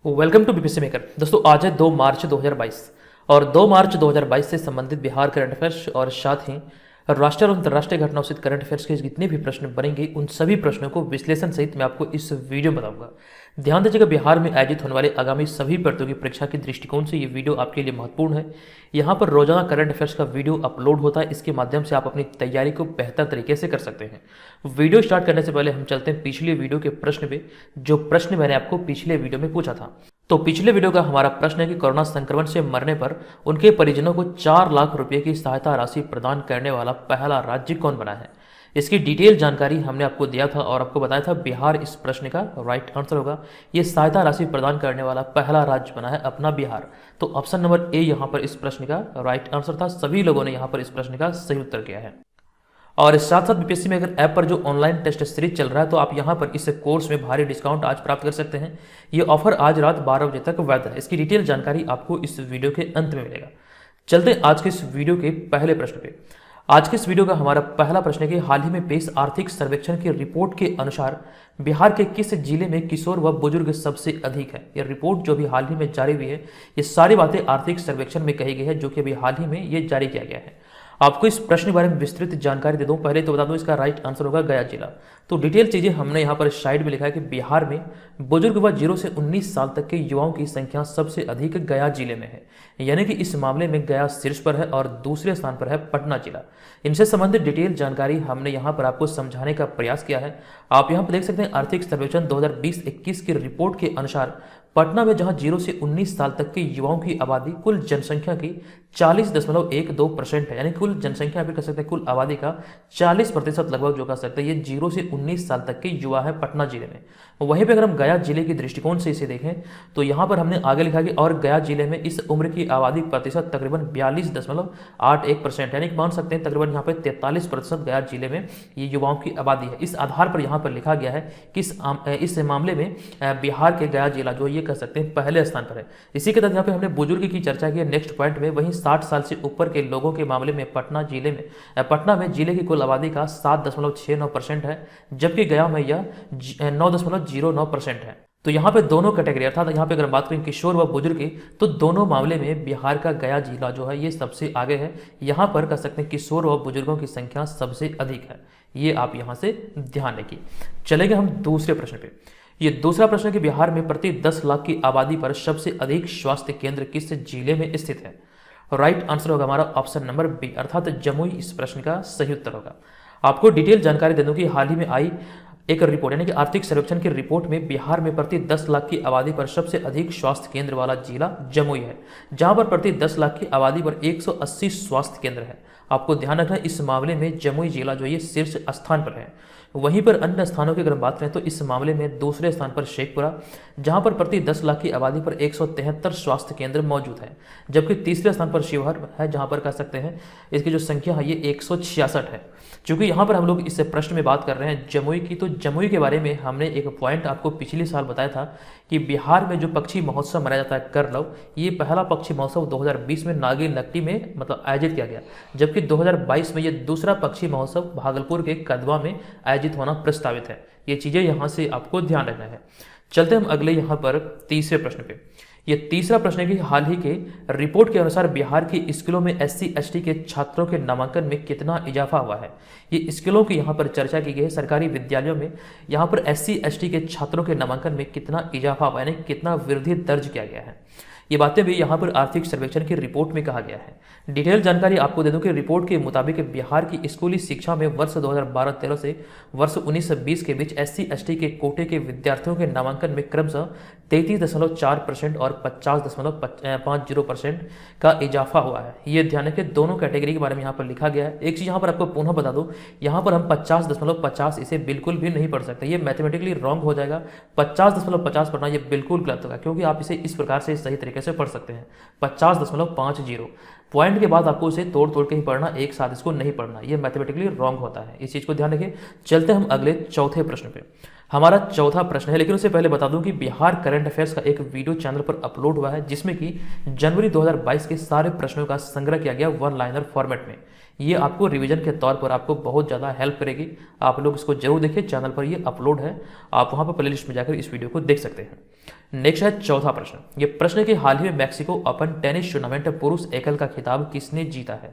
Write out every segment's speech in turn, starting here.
Welcome to BPSC maker. दोस्तों आज है 2 मार्च 2022 और 2 मार्च 2022 से संबंधित बिहार करंट अफेयर्स और साथ ही राष्ट्रीय और अंतर्राष्ट्रीय घटनाओं से करंट अफेयर्स के जितने भी प्रश्न बनेंगे उन सभी प्रश्नों को विश्लेषण सहित मैं आपको इस वीडियो में बताऊंगा। ध्यान दीजिएगा, बिहार में आयोजित होने वाले आगामी सभी प्रतियोगी परीक्षा के दृष्टिकोण से ये वीडियो आपके लिए महत्वपूर्ण है। यहाँ पर रोजाना करंट अफेयर्स का वीडियो अपलोड होता है, इसके माध्यम से आप अपनी तैयारी को बेहतर तरीके से कर सकते हैं। वीडियो स्टार्ट करने से पहले हम चलते हैं पिछले वीडियो के प्रश्न पे, जो प्रश्न मैंने आपको पिछले वीडियो में पूछा था। तो पिछले वीडियो का हमारा प्रश्न है कि कोरोना संक्रमण से मरने पर उनके परिजनों को 4 लाख रुपए की सहायता राशि प्रदान करने वाला पहला राज्य कौन बना है। इसकी डिटेल जानकारी हमने आपको दिया था और आपको बताया था बिहार इस प्रश्न का राइट आंसर होगा। ये सहायता राशि प्रदान करने वाला पहला राज्य बना है अपना बिहार। तो ऑप्शन नंबर ए यहाँ पर इस प्रश्न का राइट आंसर था। सभी लोगों ने यहाँ पर इस प्रश्न का सही उत्तर किया है। और इस साथ साथ बीपीएससी में अगर ऐप पर जो ऑनलाइन टेस्ट सीरीज चल रहा है तो आप यहाँ पर इस कोर्स में भारी डिस्काउंट आज प्राप्त कर सकते हैं। ये ऑफर आज रात 12 बजे तक वैध है। इसकी डिटेल जानकारी आपको इस वीडियो के अंत में मिलेगा। चलते हैं आज के इस वीडियो के पहले प्रश्न पे। आज के इस वीडियो का हमारा पहला प्रश्न है कि हाल ही में पेश आर्थिक सर्वेक्षण की रिपोर्ट के अनुसार बिहार के किस जिले में किशोर व बुजुर्ग सबसे अधिक है। यह रिपोर्ट जो भी हाल ही में जारी हुई है, ये सारी बातें आर्थिक सर्वेक्षण में कही गई है, जो कि अभी हाल ही में ये जारी किया गया है। आपको इस प्रश्न के बारे में विस्तृत जानकारी दे दूं। पहले तो बता दूं इसका राइट आंसर होगा गया जिला। तो डिटेल चीजें हमने यहाँ पर साइड में लिखा है कि बिहार में बुजुर्ग व 0 से 19 साल तक के युवाओं की संख्या सबसे अधिक गया जिले में है, यानी कि इस मामले में गया शीर्ष पर है और दूसरे स्थान पर है पटना जिला। इनसे संबंधित डिटेल जानकारी हमने यहाँ पर आपको समझाने का प्रयास किया है। आप यहाँ पर देख सकते हैं आर्थिक सर्वेक्षण 2020-21 की रिपोर्ट के अनुसार पटना में जहां 0 से 19 साल तक के युवाओं की आबादी कुल जनसंख्या की 40.12% है, यानी कुल जनसंख्या भी कह सकते हैं कुल आबादी का 40% लगभग जो कह सकते हैं ये 0 से 19 साल तक के युवा है पटना जिले में। वहीं पे अगर हम गया जिले के दृष्टिकोण से इसे देखें तो यहाँ पर हमने आगे लिखा कि और गया जिले में इस उम्र की आबादी प्रतिशत तकरीबन 42.81%, यानी कि मान सकते हैं तकरीबन यहाँ पे 43% गया जिले में ये युवाओं की आबादी है। इस आधार पर यहाँ पर लिखा गया है कि इस मामले में बिहार के गया जिला जो ये कह सकते हैं पहले स्थान पर है। इसी के तहत यहाँ पे हमने बुजुर्ग की चर्चा की नेक्स्ट पॉइंट में। वहीं 60 साल से ऊपर के लोगों के मामले में पटना में जिले की कुल आबादी का 7.69% है, जबकि गया में यह 9.09% है। तो यहाँ पे दोनों कैटेगरी अर्थात यहाँ पे अगर बात करें किशोर व बुजुर्ग की, तो दोनों मामले में बिहार का गया जिला जो है ये सबसे आगे है। यहाँ पर कह सकते हैं किशोर व बुजुर्गों की संख्या सबसे अधिक है। ये आप यहाँ से ध्यान रखिए। चलेंगे हम दूसरे प्रश्न पे। ये दूसरा प्रश्न कि बिहार में प्रति 10 लाख की आबादी पर सबसे अधिक स्वास्थ्य केंद्र किस जिले में स्थित है। राइट आंसर होगा हमारा ऑप्शन नंबर बी अर्थात जमुई इस प्रश्न का सही उत्तर होगा। आपको डिटेल जानकारी दे दूं कि हाल ही में आई एक रिपोर्ट यानी कि आर्थिक सर्वेक्षण की रिपोर्ट में बिहार में प्रति 10 लाख की आबादी पर सबसे अधिक स्वास्थ्य केंद्र वाला जिला जमुई है, जहां पर प्रति 10 लाख की आबादी पर 180 स्वास्थ्य केंद्र है। आपको ध्यान रखना इस मामले में जमुई जिला जो ये शीर्ष स्थान पर है। वहीं पर अन्य स्थानों की अगर बात करें तो इस मामले में दूसरे स्थान पर शेखपुरा, जहां पर प्रति 10 लाख की आबादी पर 173 स्वास्थ्य केंद्र मौजूद है, जबकि तीसरे स्थान पर शिवहर है, जहां पर कह सकते हैं इसकी जो संख्या है ये 166 है। चूंकि यहाँ पर हम लोग इस प्रश्न में बात कर रहे हैं जमुई की, तो जमुई के बारे में हमने एक पॉइंट आपको पिछले साल बताया था कि बिहार में जो पक्षी महोत्सव मनाया जाता है करलव, ये पहला पक्षी महोत्सव 2020 में नागिनट्टी में मतलब आयोजित किया गया, जबकि 2022 में ये दूसरा पक्षी महोत्सव भागलपुर के कदवा में आयोजित होना प्रस्तावित है। ये चीजें यहाँ से आपको ध्यान रखना है। चलते हम अगले यहाँ पर तीसरे प्रश्न पे। ये तीसरा प्रश्न है कि हाल ही के रिपोर्ट के अनुसार बिहार की स्कूलों में SC/ST के छात्रों के नामांकन में कितना इजाफा हुआ है। ये स्कूलों की यहाँ पर चर्चा की गई है। सरकारी विद्यालयों में यहाँ पर SC/ST के छात्रों के नामांकन में कितना इजाफा हुआ यानी कितना वृद्धि दर्ज किया गया है। ये बातें भी यहाँ पर आर्थिक सर्वेक्षण की रिपोर्ट में कहा गया है। डिटेल जानकारी आपको दे दूं कि रिपोर्ट के मुताबिक बिहार की स्कूली शिक्षा में वर्ष 2012-13 से वर्ष 19-20 के बीच SC/ST के कोटे के विद्यार्थियों के नामांकन में क्रमशः 33.4% और 50.50% का इजाफा हुआ है। ये ध्यान रखें, दोनों कैटेगरी के बारे में यहाँ पर लिखा गया है। एक चीज यहाँ पर आपको पुनः बता दूं, यहाँ पर हम 50.50 इसे बिल्कुल भी नहीं पढ़ सकते, ये मैथमेटिकली रॉन्ग हो जाएगा। 50.50 पढ़ना ये बिल्कुल गलत होगा, क्योंकि आप इसे इस प्रकार से सही तरीके से पढ़ सकते हैं 50.50 पॉइंट के बाद आपको इसे तोड़ तोड़ के ही पढ़ना, एक साथ इसको नहीं पढ़ना, ये मैथमेटिकली रॉन्ग होता है। इस चीज को ध्यान रखिए। चलते हम अगले चौथे प्रश्न पे। हमारा चौथा प्रश्न है, लेकिन उससे पहले बता दूं कि बिहार करंट अफेयर्स का एक वीडियो चैनल पर अपलोड हुआ है, जिसमें कि जनवरी 2022 के सारे प्रश्नों का संग्रह किया गया वन लाइनर फॉर्मेट में। ये आपको रिवीजन के तौर पर आपको बहुत ज़्यादा हेल्प करेगी। आप लोग इसको जरूर देखिए, चैनल पर ये अपलोड है, आप वहाँ पर प्लेलिस्ट में जाकर इस वीडियो को देख सकते हैं। नेक्स्ट है चौथा प्रश्न। ये प्रश्न कि हाल ही में मैक्सिको ओपन टेनिस टूर्नामेंट पुरुष एकल का खिताब किसने जीता है?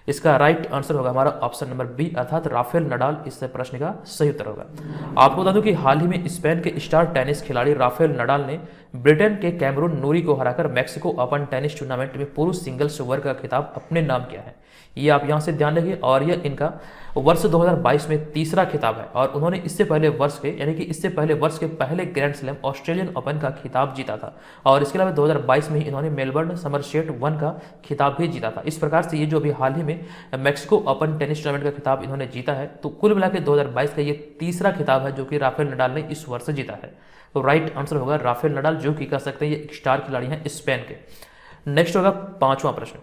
इसका राइट आंसर होगा हमारा ऑप्शन नंबर बी अर्थात राफेल नडाल इस प्रश्न का सही उत्तर होगा। आपको बता दूं कि हाल ही में स्पेन के स्टार टेनिस खिलाड़ी राफेल नडाल ने ब्रिटेन के कैमरून नूरी को हराकर मैक्सिको ओपन टेनिस टूर्नामेंट में पुरुष सिंगल्स वर्ग का खिताब अपने नाम किया है। ये आप यहां से ध्यान रखिए और यह इनका वर्ष 2022 में तीसरा खिताब है और उन्होंने इससे पहले वर्ष के यानी कि इससे पहले वर्ष के पहले ग्रैंड स्लैम ऑस्ट्रेलियन ओपन का खिताब जीता था और इसके अलावा 2022 में ही इन्होंने मेलबर्न समरसेट 1 का खिताब भी जीता था। इस प्रकार से ये जो अभी हाल ही में मैक्सिको ओपन टेनिस टूर्नामेंट का खिताब इन्होंने जीता है, तो कुल मिलाकर 2022 का ये तीसरा खिताब है जो कि राफेल नडाल ने इस वर्ष जीता है। तो राइट आंसर होगा राफेल नडाल, जो कि कह सकते हैं ये एक स्टार खिलाड़ी हैं स्पेन के। नेक्स्ट होगा पांचवा प्रश्न।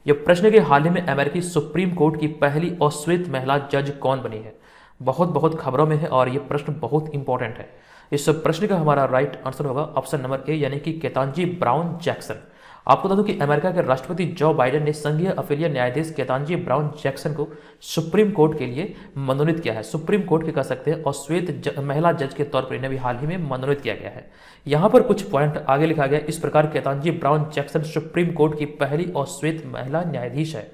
यह प्रश्न के हाल ही में अमेरिकी सुप्रीम कोर्ट की पहली अश्वेत महिला जज कौन बनी है? बहुत खबरों में है और यह प्रश्न बहुत इंपॉर्टेंट है। इस प्रश्न का हमारा राइट आंसर होगा ऑप्शन नंबर ए यानी कि केतांजी ब्राउन जैक्सन। आपको बता दूं कि अमेरिका के राष्ट्रपति जो बाइडेन ने संघीय अपीलीय न्यायाधीश केतांजी ब्राउन जैक्सन को सुप्रीम कोर्ट के लिए मनोनीत किया है। सुप्रीम कोर्ट के कह सकते हैं और श्वेत महिला जज के तौर पर इन्हें भी हाल ही में मनोनीत किया गया है। यहाँ पर कुछ पॉइंट आगे लिखा गया इस प्रकार, केतांजी ब्राउन जैक्सन सुप्रीम कोर्ट की पहली और श्वेत महिला न्यायाधीश है।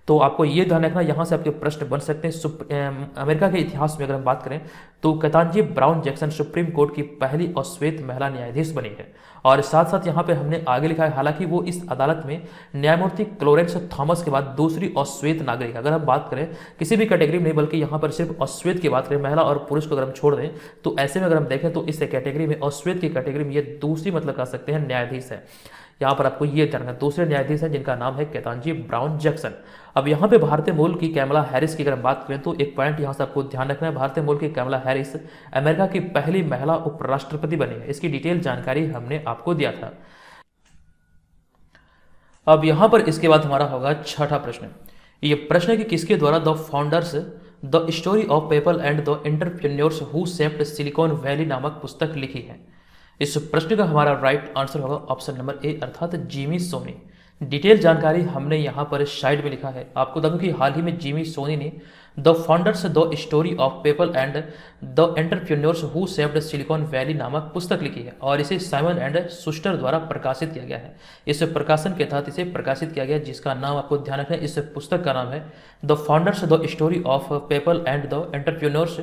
तो आपको ये ध्यान रखना, यहाँ से आपके प्रश्न बन सकते हैं। अमेरिका के इतिहास में अगर हम बात करें तो केतांजी ब्राउन जैक्सन सुप्रीम कोर्ट की पहली और श्वेत महिला न्यायाधीश बनी है। और साथ साथ यहाँ पे हमने आगे लिखा है हालांकि वो इस अदालत में न्यायमूर्ति क्लोरेंस थॉमस के बाद दूसरी अश्वेत नागरिक। अगर हम बात करें किसी भी कैटेगरी में नहीं बल्कि यहाँ पर सिर्फ अश्वेत की बात करें, महिला और पुरुष को अगर हम छोड़ दें, तो ऐसे में अगर हम देखें तो इस कैटेगरी में अश्वेत की कैटेगरी में ये दूसरी मतलब कह सकते हैं न्यायाधीश है। यहाँ पर आपको ये ध्यान रखना, दूसरे न्यायाधीश हैं जिनका नाम है केतांजी ब्राउन जैक्सन। अब यहाँ पे भारतीय मूल की कैमला हैरिस की अगर हम बात करें तो एक पॉइंट यहाँ से आपको ध्यान रखना है, भारतीय मूल की कैमला हैरिस अमेरिका की पहली महिला उपराष्ट्रपति बनी है। इसकी डिटेल जानकारी हमने आपको दिया था। अब यहाँ पर इसके बाद हमारा होगा छठा प्रश्न। ये प्रश्न है कि किसके द्वारा the founders the story of PayPal and the entrepreneurs who shaped silicon valley नामक पुस्तक लिखी है। इस प्रश्न का हमारा राइट आंसर होगा ऑप्शन नंबर ए अर्थात जिमी सोनी। डिटेल जानकारी हमने यहाँ पर साइड में लिखा है। आपको बता दूं कि हाल ही में जिमी सोनी ने the founders the story of PayPal and the entrepreneurs who shaped silicon valley नामक पुस्तक लिखी है और इसे साइमन एंड शुस्टर द्वारा प्रकाशित किया गया है। इस प्रकाशन के तहत इसे प्रकाशित किया गया जिसका नाम आपको ध्यान रखना है, इस पुस्तक का नाम है the founders the story of PayPal and the entrepreneurs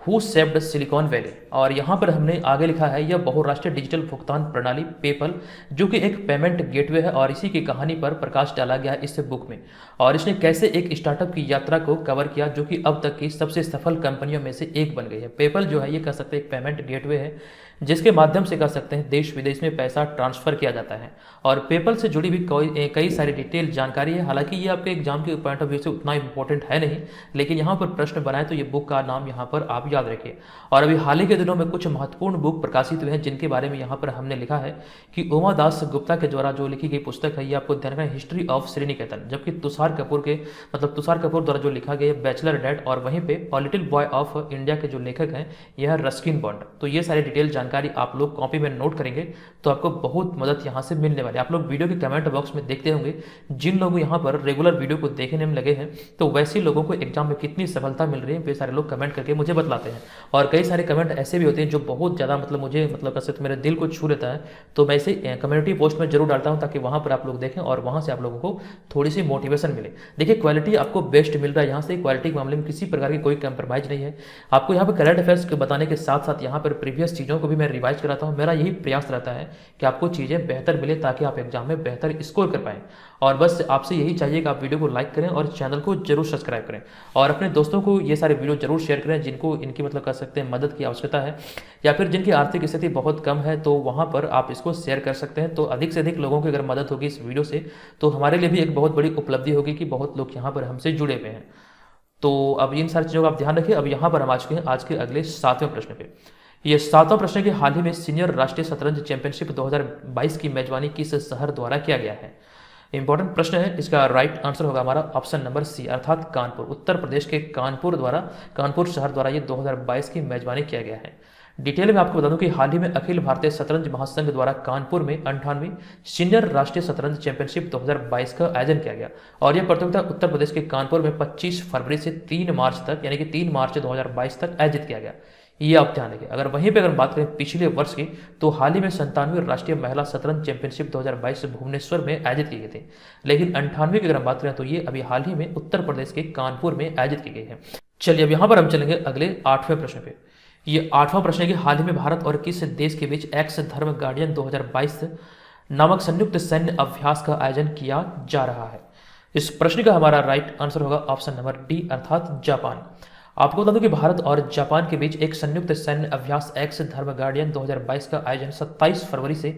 who shaped silicon valley. और यहाँ पर हमने आगे लिखा है यह बहुराष्ट्रीय डिजिटल भुगतान प्रणाली पेपल जो कि एक पेमेंट गेटवे है और इसी की कहानी पर प्रकाश डाला गया है इस बुक में। और इसने कैसे एक स्टार्टअप की यात्रा को कवर किया जो कि अब तक की सबसे सफल कंपनियों में से एक बन गई है। पेपल जो है ये कह सकते हैं एक पेमेंट गेटवे है जिसके माध्यम से कह सकते हैं देश विदेश में पैसा ट्रांसफर किया जाता है। और पेपल से जुड़ी भी कई सारी डिटेल जानकारी है। हालांकि ये आपके एग्जाम के पॉइंट ऑफ व्यू से उतना इंपॉर्टेंट है नहीं, लेकिन यहाँ पर प्रश्न बनाए तो ये बुक का नाम यहाँ पर आप याद रखिए। और अभी हाल ही के दिनों में कुछ महत्वपूर्ण बुक प्रकाशित हुए हैं जिनके बारे में यहाँ पर हमने लिखा है कि उमा दास गुप्ता के द्वारा जो लिखी गई पुस्तक है ये आपको ध्यान रखना है हिस्ट्री ऑफ श्रीनिकेतन, जबकि तुषार कपूर द्वारा जो लिखा गया बैचलर डैड और वहीं पे a little boy of India के जो लेखक हैं यह रस्किन बॉन्ड। तो ये सारी डिटेल जानकारी आप लोग कॉपी में नोट करेंगे तो आपको बहुत मदद यहाँ से मिलने वाली है। आप लोग वीडियो के कमेंट बॉक्स में देखते होंगे जिन लोगों यहाँ पर रेगुलर वीडियो को देखने में लगे हैं तो वैसे लोगों को एग्जाम में कितनी सफलता मिल रही है वे सारे लोग कमेंट करके मुझे बतलाते हैं। और कई सारे कमेंट ऐसे भी होते हैं जो बहुत ज़्यादा मुझे कैसे मेरे दिल को छू लेता है, तो मैं इसे कम्युनिटी पोस्ट में जरूर डालता हूँ ताकि वहाँ पर आप लोग देखें और वहाँ से आप लोगों को थोड़ी सी मोटिवेशन मिले। देखिए क्वालिटी आपको बेस्ट मिल रहा है यहाँ से, क्वालिटी के मामले में किसी प्रकार की कोई कंप्रोमाइज नहीं है। आपको यहाँ पर करंट अफेयर्स के बताने के साथ साथ यहाँ पर प्रीवियस चीज़ों को भी मैं रिवाइज कराता हूँ। मेरा यही प्रयास रहता है कि आपको चीज़ें बेहतर मिले ताकि आप एग्जाम में बेहतर स्कोर कर पाएं। और बस आपसे यही चाहिए कि आप वीडियो को लाइक करें और चैनल को जरूर सब्सक्राइब करें और अपने दोस्तों को ये सारे वीडियो जरूर शेयर करें जिनको इनकी कह सकते हैं मदद की आवश्यकता है या फिर जिनकी आर्थिक स्थिति बहुत कम है, तो वहाँ पर आप इसको शेयर कर सकते हैं। तो अधिक से अधिक लोगों की अगर मदद होगी इस वीडियो से तो हमारे लिए भी एक बहुत बड़ी उपलब्धि होगी कि बहुत लोग यहाँ पर हमसे जुड़े हुए हैं। तो अब इन सारी चीज़ों का आप ध्यान रखिए। अब यहाँ पर हम आ चुके हैं आज के अगले 7वें प्रश्न पे। ये 7वां प्रश्न के हाल ही में सीनियर राष्ट्रीय शतरंज चैंपियनशिप 2022 की मेजबानी किस शहर द्वारा किया गया है? इंपॉर्टेंट प्रश्न है। इसका राइट आंसर होगा हमारा ऑप्शन नंबर सी अर्थात कानपुर। उत्तर प्रदेश के कानपुर शहर द्वारा ये 2022 की मेजबानी किया गया है। डिटेल में आपको बता दूं कि हाल ही में अखिल भारतीय शतरंज महासंघ द्वारा कानपुर में 98वीं सीनियर राष्ट्रीय शतरंज चैंपियनशिप 2022 का आयोजन किया गया और यह प्रतियोगिता उत्तर प्रदेश के कानपुर में 25 फरवरी से 3 मार्च तक यानी कि 3 मार्च 2022 तक आयोजित किया गया। ये आप ध्यान रखिए। अगर वहीं पे अगर बात करें पिछले वर्ष की, तो हाल ही में 97वीं राष्ट्रीय महिला शतरंज चैंपियनशिप 2022 भुवनेश्वर में आयोजित की गई थी। लेकिन 98वीं की अगर हम बात करें तो ये अभी हाल ही में उत्तर प्रदेश के कानपुर में आयोजित की गई है। चलिए अब यहाँ पर हम चलेंगे अगले 8वें प्रश्न पे। ये 8वां प्रश्न है कि हाल ही में भारत और किस देश के बीच एक्स धर्म गार्डियन 2022 नामक संयुक्त सैन्य अभ्यास का आयोजन किया जा रहा है। इस प्रश्न का हमारा राइट आंसर होगा ऑप्शन नंबर डी अर्थात जापान। आपको बता दूं कि भारत और जापान के बीच एक संयुक्त सैन्य अभ्यास एक्स धर्म गार्डियन 2022 का आयोजन 27 फरवरी से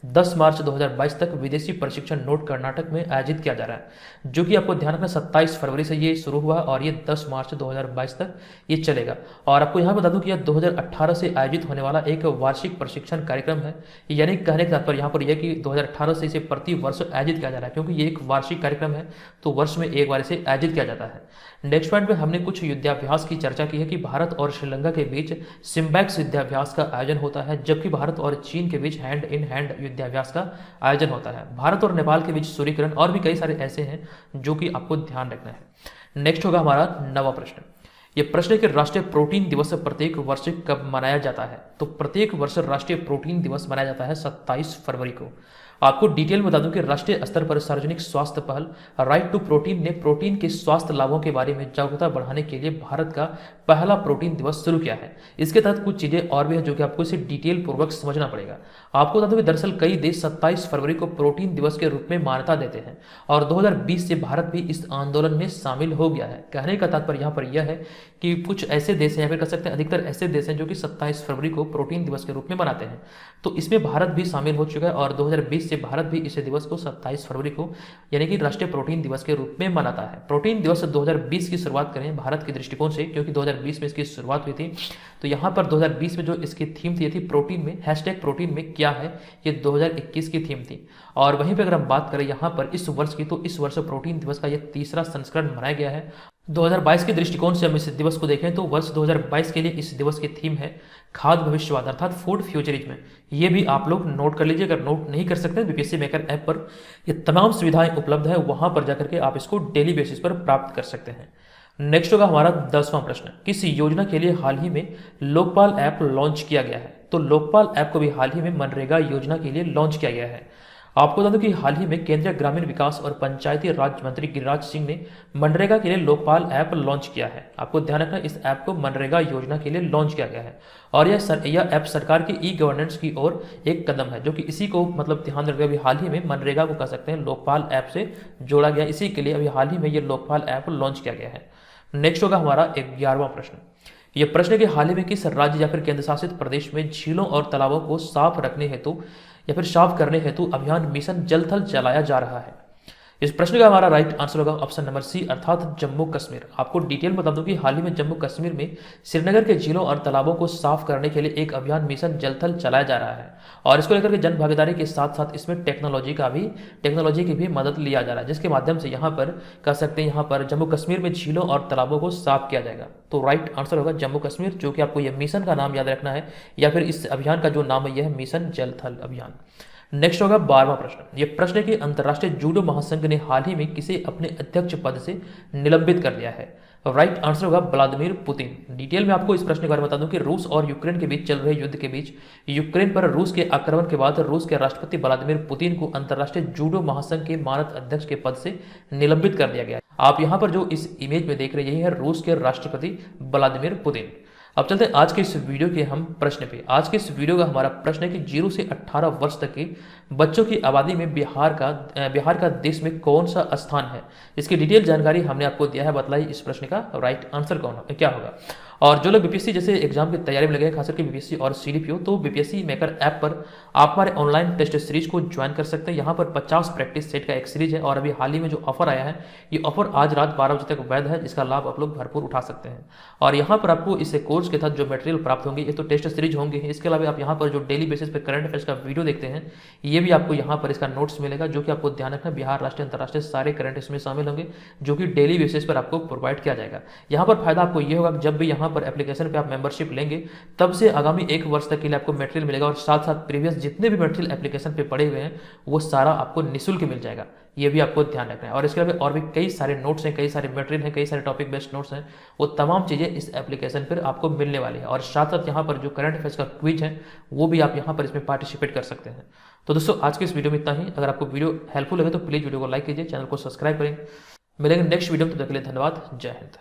10 मार्च 2022 तक विदेशी प्रशिक्षण नोट कर्नाटक में आयोजित किया जा रहा है, जो कि आपको ध्यान रखना 27 फरवरी से ये शुरू हुआ और ये 10 मार्च 2022 तक ये चलेगा। और आपको यहाँ बता दूं कि यह 2018 से आयोजित होने वाला एक वार्षिक प्रशिक्षण कार्यक्रम है। यानी कहने का तात्पर्य यहाँ पर यह कि 2018 से इसे प्रति वर्ष आयोजित किया जा रहा है, क्योंकि ये एक वार्षिक कार्यक्रम है तो वर्ष में एक बार इसे आयोजित किया जाता है। नेक्स्ट पॉइंट में हमने कुछ युद्धाभ्यास की चर्चा की है कि भारत और श्रीलंका के बीच सिम्बैक्स युद्धाभ्यास का आयोजन होता है, जबकि भारत और चीन के बीच हैंड इन हैंड युद्धाभ्यास का आयोजन होता है। भारत और नेपाल के बीच सूर्यकिरण और भी कई सारे ऐसे हैं जो कि आपको ध्यान रखना है। नेक्स्ट होगा हमारा 9वां प्रश्न। ये प्रश्न है कि राष्ट्रीय प्रोटीन दिवस प्रत्येक वर्ष कब मनाया जाता है। तो प्रत्येक वर्ष राष्ट्रीय प्रोटीन दिवस मनाया जाता है 27 फरवरी को। आपको डिटेल में बता दूं कि राष्ट्रीय स्तर पर सार्वजनिक स्वास्थ्य पहल राइट टू प्रोटीन ने प्रोटीन के स्वास्थ्य लाभों के बारे में जागरूकता बढ़ाने के लिए भारत का पहला प्रोटीन दिवस शुरू किया है। इसके तहत कुछ चीजें और भी हैं जो कि आपको इसे डिटेल पूर्वक समझना पड़ेगा। आपको बता दूं कि दरअसल कई देश 27 फरवरी को प्रोटीन दिवस के रूप में मान्यता देते हैं और 2020 से भारत भी इस आंदोलन में शामिल हो गया है। कहने का तात्पर्य यहाँ पर यह है कि कुछ ऐसे देश हैं या फिर कह सकते हैं अधिकतर ऐसे देश हैं जो कि 27 फरवरी को प्रोटीन दिवस के रूप में मनाते हैं, तो इसमें भारत भी शामिल हो चुका है और 2020 से भारत भी इस दिवस को 27 फरवरी को यानी कि राष्ट्रीय प्रोटीन दिवस के रूप में मनाता है। प्रोटीन दिवस 2020 की शुरुआत करें भारत के दृष्टिकोण से, क्योंकि 2020 में इसकी शुरुआत हुई थी, तो यहाँ पर 2020 में जो इसकी थीम थी प्रोटीन में हैशटैग प्रोटीन में क्या है, ये 2021 की थीम थी। और वहीं पर अगर हम बात करें यहाँ पर इस वर्ष की, तो इस वर्ष प्रोटीन दिवस का यह तीसरा संस्करण मनाया गया है। 2022 के दृष्टिकोण से हम इस दिवस को देखें तो वर्ष 2022 के लिए इस दिवस की थीम है खाद्य भविष्यवाद अर्थात फूड फ्यूचरिज्म। ये भी आप लोग नोट कर लीजिए। अगर नोट नहीं कर सकते बीपीएससी मेकर ऐप पर ये तमाम सुविधाएं उपलब्ध है, वहां पर जाकर के आप इसको डेली बेसिस पर प्राप्त कर सकते हैं। नेक्स्ट होगा हमारा 10वां प्रश्न। किस योजना के लिए हाल ही में लोकपाल ऐप लॉन्च किया गया है। तो लोकपाल ऐप को भी हाल ही में मनरेगा योजना के लिए लॉन्च किया गया है। आपको बता दूं कि हाल ही में केंद्रीय ग्रामीण विकास और पंचायती राज मंत्री गिरिराज सिंह ने मनरेगा के लिए लोकपाल ऐप लॉन्च किया है। आपको ध्यान रखना इस ऐप को मनरेगा योजना के लिए लॉन्च किया गया है और यह ऐप सरकार की ई गवर्नेंस की ओर एक कदम है, जो कि इसी को मतलब ध्यान रखकर अभी हाल ही में मनरेगा को कह सकते हैं लोकपाल ऐप से जोड़ा गया। इसी के लिए अभी हाल ही में ये लोकपाल ऐप लॉन्च किया गया है। नेक्स्ट होगा हमारा 11वां प्रश्न। यह प्रश्न है कि हाल ही में किस राज्य या फिर केंद्र शासित प्रदेश में झीलों और तालाबों को साफ रखने हेतु या फिर साफ करने हेतु अभियान मिशन जल थल चलाया जा रहा है। इस प्रश्न का हमारा राइट आंसर होगा ऑप्शन नंबर सी अर्थात जम्मू कश्मीर। आपको डिटेल बता दूं कि हाल ही में जम्मू कश्मीर में श्रीनगर के झीलों और तालाबों को साफ करने के लिए एक अभियान मिशन जल थल चलाया जा रहा है और इसको लेकर के जन भागीदारी के साथ साथ इसमें टेक्नोलॉजी की भी मदद लिया जा रहा है, जिसके माध्यम से यहाँ पर कह सकते हैं यहाँ पर जम्मू कश्मीर में झीलों और तालाबों को साफ किया जाएगा। तो राइट आंसर होगा जम्मू कश्मीर, जो कि आपको यह मिशन का नाम याद रखना है या फिर इस अभियान का जो नाम है यह है मिशन जल थल अभियान। नेक्स्ट होगा 12वां प्रश्न। यह प्रश्न है कि अंतर्राष्ट्रीय जूडो महासंघ ने हाल ही में किसे अपने अध्यक्ष पद से निलंबित कर दिया है। राइट आंसर होगा व्लादिमीर पुतिन। डिटेल में आपको इस प्रश्न के बारे में बता दूं कि रूस और यूक्रेन के बीच चल रहे युद्ध के बीच यूक्रेन पर रूस के आक्रमण के बाद रूस के राष्ट्रपति व्लादिमीर पुतिन को अंतर्राष्ट्रीय जूडो महासंघ के मानद अध्यक्ष के पद से निलंबित कर दिया गया है। आप यहाँ पर जो इस इमेज में देख रहे हैं यही है रूस के राष्ट्रपति व्लादिमीर पुतिन। अब चलते हैं आज के इस वीडियो के हम प्रश्न पे। आज के इस वीडियो का हमारा प्रश्न है कि 0 से 18 वर्ष तक के बच्चों की आबादी में बिहार का देश में कौन सा स्थान है। इसकी डिटेल जानकारी हमने आपको दिया है। बताइए इस प्रश्न का राइट आंसर क्या होगा। और जो लोग बीपीएससी जैसे एग्जाम की तैयारी में लगे हैं, खासकर के बीपीएससी और सीडीपीओ, तो बीपीएससी मेकर ऐप पर आप हमारे ऑनलाइन टेस्ट सीरीज को ज्वाइन कर सकते हैं। यहाँ पर 50 प्रैक्टिस सेट का एक सीरीज है और अभी हाल ही में जो ऑफर आया है ये ऑफर आज रात 12 बजे तक वैध है, जिसका लाभ आप लोग भरपूर उठा सकते हैं। और यहाँ पर आपको इस कोर्स के तहत जो मटेरियल प्राप्त होंगे ये तो टेस्ट सीरीज होंगे, इसके अलावा आप यहाँ पर जो डेली बेसिस पर करंट अफेयर्स का वीडियो देखते हैं ये भी आपको यहाँ पर इसका नोट्स मिलेगा, जो कि आपको ध्यान रखना बिहार राष्ट्रीय अंतर्राष्ट्रीय सारे करंट इसमें शामिल होंगे, जो कि डेली बेसिस पर आपको प्रोवाइड किया जाएगा। यहाँ पर फायदा आपको ये होगा कि जब भी यहाँ पर एप्लीकेशन पे आप मेंबरशिप लेंगे तब से आगामी 1 वर्ष तक के लिए आपको मटेरियल मिलेगा और साथ साथ प्रीवियस जितने भी मटेरियल एप्लीकेशन पे पड़े हुए हैं वो सारा आपको निःशुल्क मिल जाएगा। ये भी आपको ध्यान रखना है। और इसके अलावा और भी कई सारे नोट्स हैं, कई सारे मटेरियल हैं, कई सारे टॉपिक बेस्ड नोट्स हैं, वो तमाम चीज़ें इस एप्लीकेशन पर आपको मिलने वाली है। और साथ साथ यहाँ पर जो करंट अफेयर्स का क्विज है वो भी आप यहाँ पर इसमें पार्टिसिपेट कर सकते हैं। तो दोस्तों आज के इस वीडियो में इतना ही। अगर आपको वीडियो हेल्पफुल लगे तो प्लीज़ वीडियो को लाइक कीजिए, चैनल को सब्सक्राइब करें। मिलेंगे नेक्स्ट वीडियो में, तब तक के लिए धन्यवाद। जय हिंद।